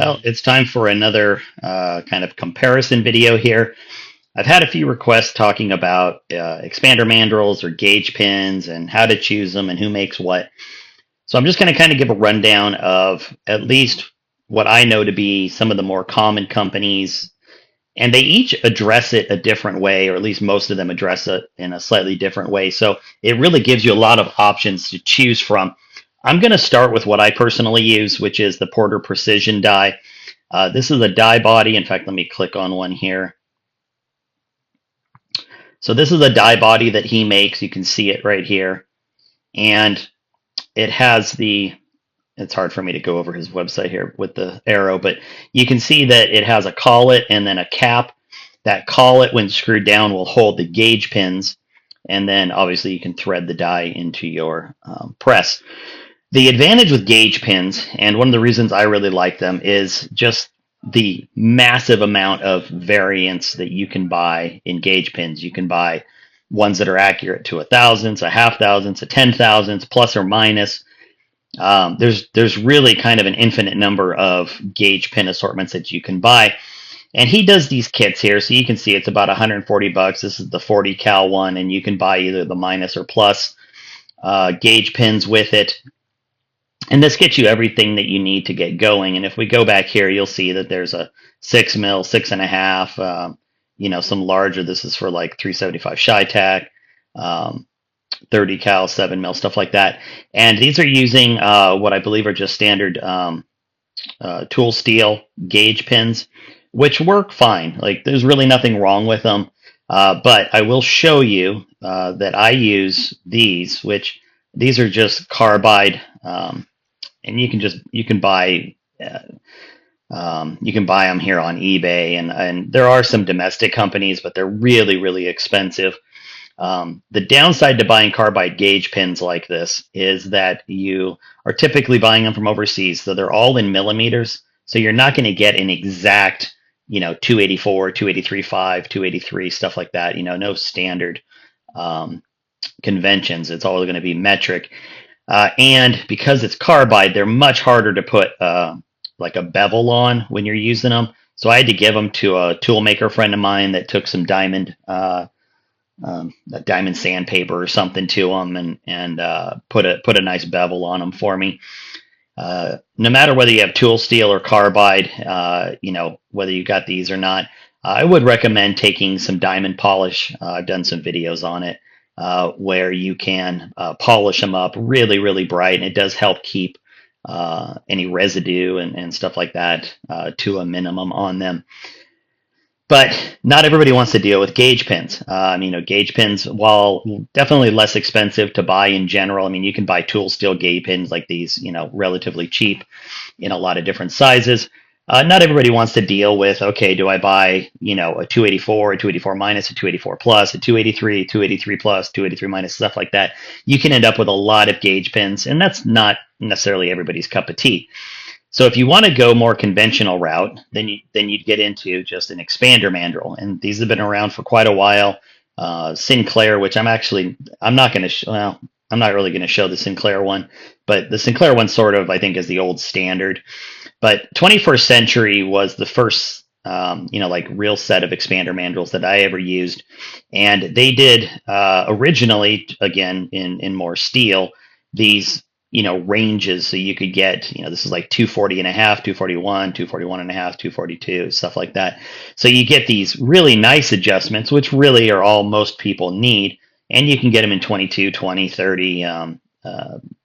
Well, it's time for another kind of comparison video here. I've had a few requests talking about expander mandrels or gauge pins and how to choose them and who makes what. So I'm just going to kind of give a rundown of at least what I know to be some of the more common companies. And they each address it a different way, or at least most of them address it in a slightly different way. So it really gives you a lot of options to choose from. I'm going to start with what I personally use, which is the Porter Precision die. This is a die body. In fact, let me click on one here. So this is a die body that he makes. You can see it right here. And it has it's hard for me to go over his website here with the arrow, but you can see that it has a collet and then a cap. That collet, when screwed down, will hold the gauge pins. And then obviously you can thread the die into your press. The advantage with gauge pins, and one of the reasons I really like them, is just the massive amount of variance that you can buy in gauge pins. You can buy ones that are accurate to a thousandths, a half thousandths, a 10,000ths, plus or minus. There's really kind of an infinite number of gauge pin assortments that you can buy. And he does these kits here, so you can see it's about 140 bucks. This is the 40 cal one, and you can buy either the minus or plus gauge pins with it. And this gets you everything that you need to get going. And if we go back here, you'll see that there's a 6 mil, 6.5, some larger. This is for like 375 Chi-Tac, 30 cal, 7 mil, stuff like that. And these are using what I believe are just standard tool steel gauge pins, which work fine. Like there's really nothing wrong with them. But I will show you that I use these, which these are just carbide. And you can buy them here on eBay, and there are some domestic companies, but they're really expensive. The downside to buying carbide gauge pins like this is that you are typically buying them from overseas, so they're all in millimeters. So you're not going to get an exact, 284, 283.5, 283, stuff like that. No standard conventions. It's all going to be metric. And because it's carbide, they're much harder to put like a bevel on when you're using them. So I had to give them to a tool maker friend of mine that took some diamond sandpaper or something to them and put a nice bevel on them for me. No matter whether you have tool steel or carbide, whether you got these or not, I would recommend taking some diamond polish. I've done some videos on it. Where you can polish them up really bright, and it does help keep any residue and stuff like that to a minimum on them. But not everybody wants to deal with gauge pins. Gauge pins, while definitely less expensive to buy in general, you can buy tool steel gauge pins like these, relatively cheap in a lot of different sizes. Not everybody wants to deal with, okay, do I buy, a 284, a 284 minus, a 284 plus, a 283, 283 plus, 283 minus, stuff like that. You can end up with a lot of gauge pins, and that's not necessarily everybody's cup of tea. So if you want to go more conventional route, then you'd get into just an expander mandrel, and these have been around for quite a while. Sinclair, which I'm not really going to show the Sinclair one, but the Sinclair one sort of, I think, is the old standard. But 21st Century was the first, real set of expander mandrels that I ever used. And they did originally, again, in more steel, these, ranges. So you could get, this is like 240 and a half, 241, 241 and a half, 242, stuff like that. So you get these really nice adjustments, which really are all most people need. And you can get them in 22, 20, 30,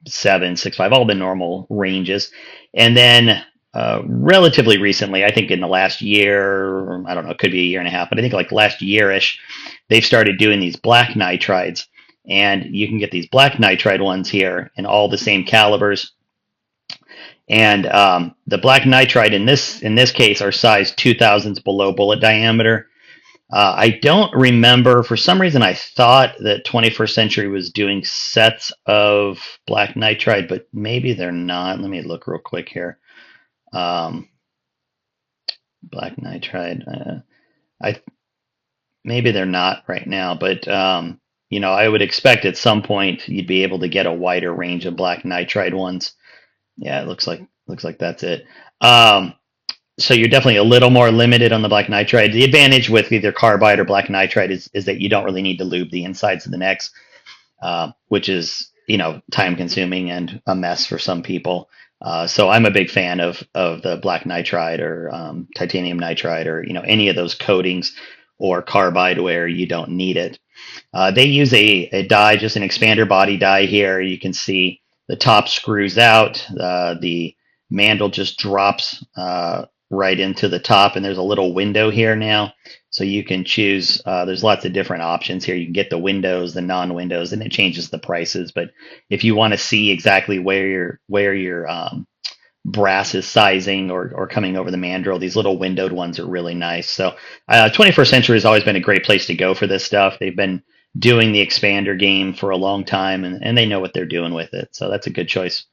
7, 6, 5, all the normal ranges. And then relatively recently, I think in the last year, I don't know, it could be a year and a half, but I think like last year-ish, they've started doing these black nitrides. And you can get these black nitride ones here in all the same calibers. And the black nitride in this case are size 2,000ths below bullet diameter. I don't remember, for some reason I thought that 21st Century was doing sets of black nitride, but maybe they're not. Let me look real quick here. Black nitride, maybe they're not right now, but I would expect at some point you'd be able to get a wider range of black nitride ones. Yeah, it looks like that's it. So you're definitely a little more limited on the black nitride. The advantage with either carbide or black nitride is that you don't really need to lube the insides of the necks, which is time consuming and a mess for some people. So I'm a big fan of the black nitride or titanium nitride or any of those coatings or carbide where you don't need it. They use a die, just an expander body die here. You can see the top screws out. The mandrel just drops right into the top, and there's a little window here now. So you can choose, there's lots of different options here. You can get the windows, the non-windows, and it changes the prices. But if you want to see exactly where your brass is sizing or coming over the mandrel, these little windowed ones are really nice. So 21st Century has always been a great place to go for this stuff. They've been doing the expander game for a long time, and they know what they're doing with it. So that's a good choice.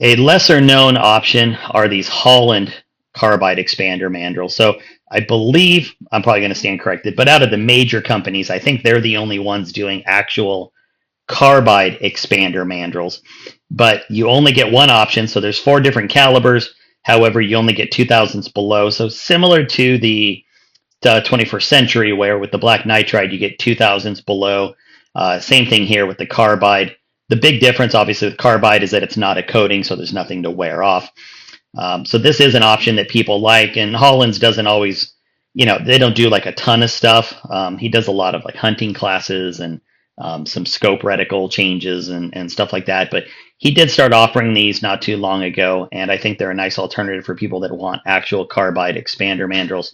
A lesser known option are these Holland carbide expander mandrels. So I believe, I'm probably going to stand corrected, but out of the major companies, I think they're the only ones doing actual carbide expander mandrels. But you only get one option, so there's 4 different calibers. However, you only get 2000s below. So similar to the 21st Century, where with the black nitride you get 2000s below. Same thing here with the carbide. The big difference, obviously, with carbide is that it's not a coating, so there's nothing to wear off. So this is an option that people like, and Hollins doesn't always, they don't do like a ton of stuff. He does a lot of like hunting classes and some scope reticle changes and stuff like that. But he did start offering these not too long ago, and I think they're a nice alternative for people that want actual carbide expander mandrels.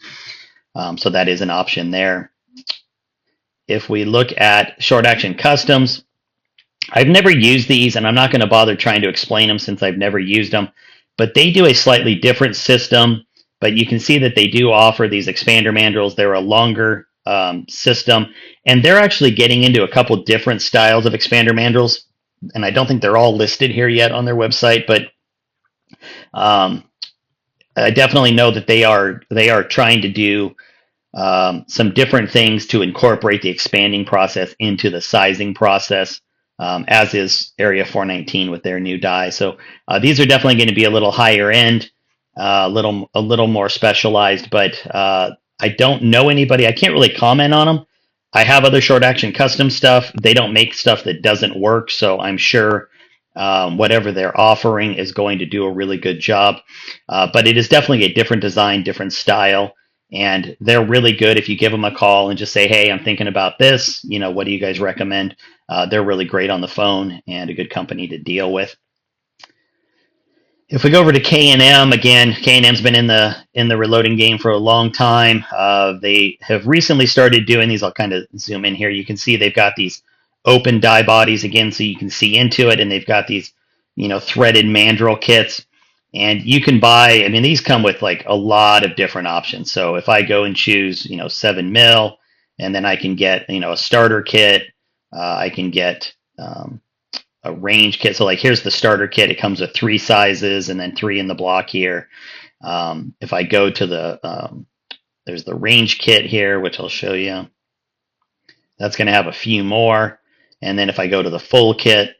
So that is an option there. If we look at short action customs, I've never used these, and I'm not going to bother trying to explain them since I've never used them, but they do a slightly different system. But you can see that they do offer these expander mandrels. They're a longer system, and they're actually getting into a couple different styles of expander mandrels, and I don't think they're all listed here yet on their website, but I definitely know that they are trying to do some different things to incorporate the expanding process into the sizing process, as is Area 419 with their new die. So these are definitely going to be a little higher end, a little more specialized, but I don't know anybody. I can't really comment on them. I have other short action custom stuff. They don't make stuff that doesn't work, so I'm sure whatever they're offering is going to do a really good job. But it is definitely a different design, different style, and they're really good. If you give them a call and just say, "Hey, I'm thinking about this. What do you guys recommend?" They're really great on the phone and a good company to deal with. If we go over to K&M again, K&M's been in the reloading game for a long time. They have recently started doing these. I'll kind of zoom in here. You can see they've got these open die bodies again, so you can see into it, and they've got these, threaded mandrel kits. And you can buy. I mean, these come with like a lot of different options. So if I go and choose, 7 mil, and then I can get, a starter kit. I can get a range kit. So like here's the starter kit. It comes with 3 sizes and then 3 in the block here. If I go to there's the range kit here, which I'll show you. That's going to have a few more. And then if I go to the full kit,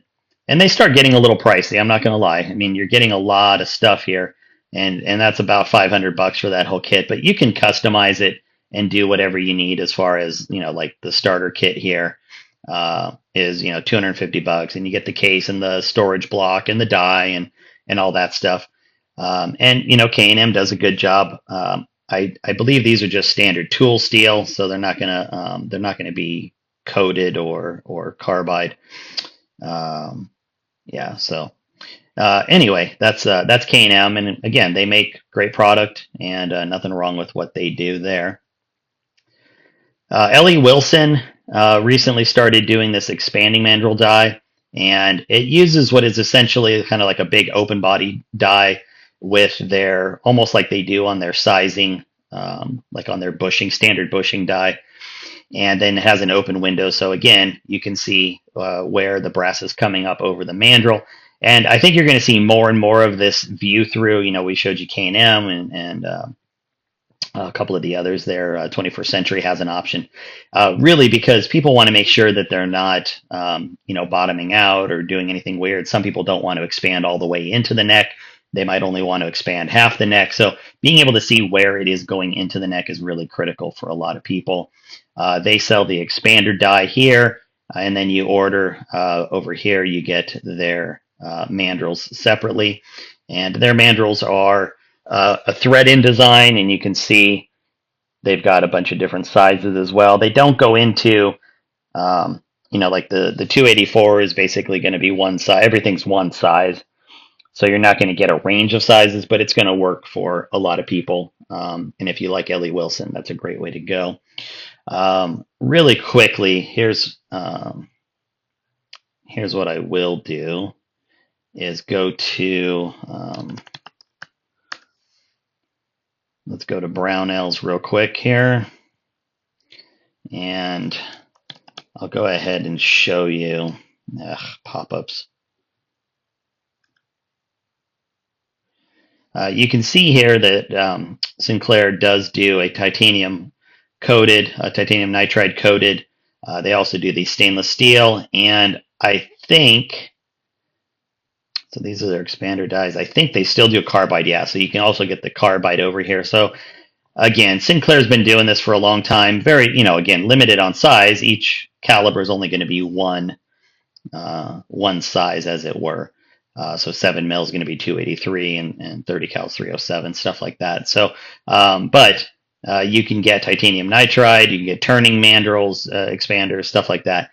and they start getting a little pricey, I'm not going to lie. I mean, you're getting a lot of stuff here, and that's about $500 for that whole kit. But you can customize it and do whatever you need as far as, like the starter kit here. Is $250, and you get the case and the storage block and the die and all that stuff. And K&M does a good job. I believe these are just standard tool steel, so they're not gonna be coated or carbide. Yeah. So anyway, that's K&M, and again, they make great product, and nothing wrong with what they do there. Ellie Wilson recently started doing this expanding mandrel die, and it uses what is essentially kind of like a big open body die with their, almost like they do on their sizing, like on their bushing, standard bushing die, and then it has an open window. So again, you can see where the brass is coming up over the mandrel. And I think you're going to see more and more of this view through. We showed you K&M and a couple of the others there. 21st Century has an option, really because people want to make sure that they're not, bottoming out or doing anything weird. Some people don't want to expand all the way into the neck. they might only want to expand half the neck. So being able to see where it is going into the neck is really critical for a lot of people. They sell the expander die here, and then you order over here, you get their mandrels separately. And their mandrels are a thread-in design, and you can see they've got a bunch of different sizes as well. They don't go into, like the 284 is basically going to be one size. Everything's one size. So you're not going to get a range of sizes, but it's going to work for a lot of people. And if you like Ellie Wilson, that's a great way to go. Really quickly, here's what I will do is go to, let's go to Brownells real quick here. And I'll go ahead and show you pop-ups. You can see here that Sinclair does do a titanium nitride coated. They also do the stainless steel, and I think, so these are their expander dies. I think they still do carbide, yeah. So you can also get the carbide over here. So again, Sinclair's been doing this for a long time. Very, again, limited on size. Each caliber is only going to be one size, as it were. So 7 mil is going to be 283 and 30 cal is 307, stuff like that. So, but you can get titanium nitride, you can get turning mandrels, expanders, stuff like that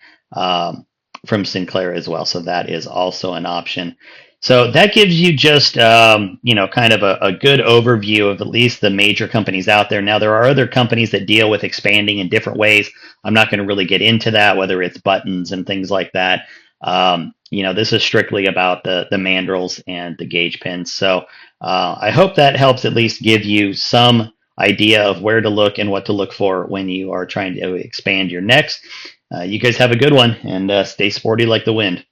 from Sinclair as well. So that is also an option. So that gives you just, kind of a good overview of at least the major companies out there. Now, there are other companies that deal with expanding in different ways. I'm not going to really get into that, whether it's buttons and things like that. This is strictly about the mandrels and the gauge pins. So I hope that helps at least give you some idea of where to look and what to look for when you are trying to expand your necks. You guys have a good one, and stay sporty like the wind.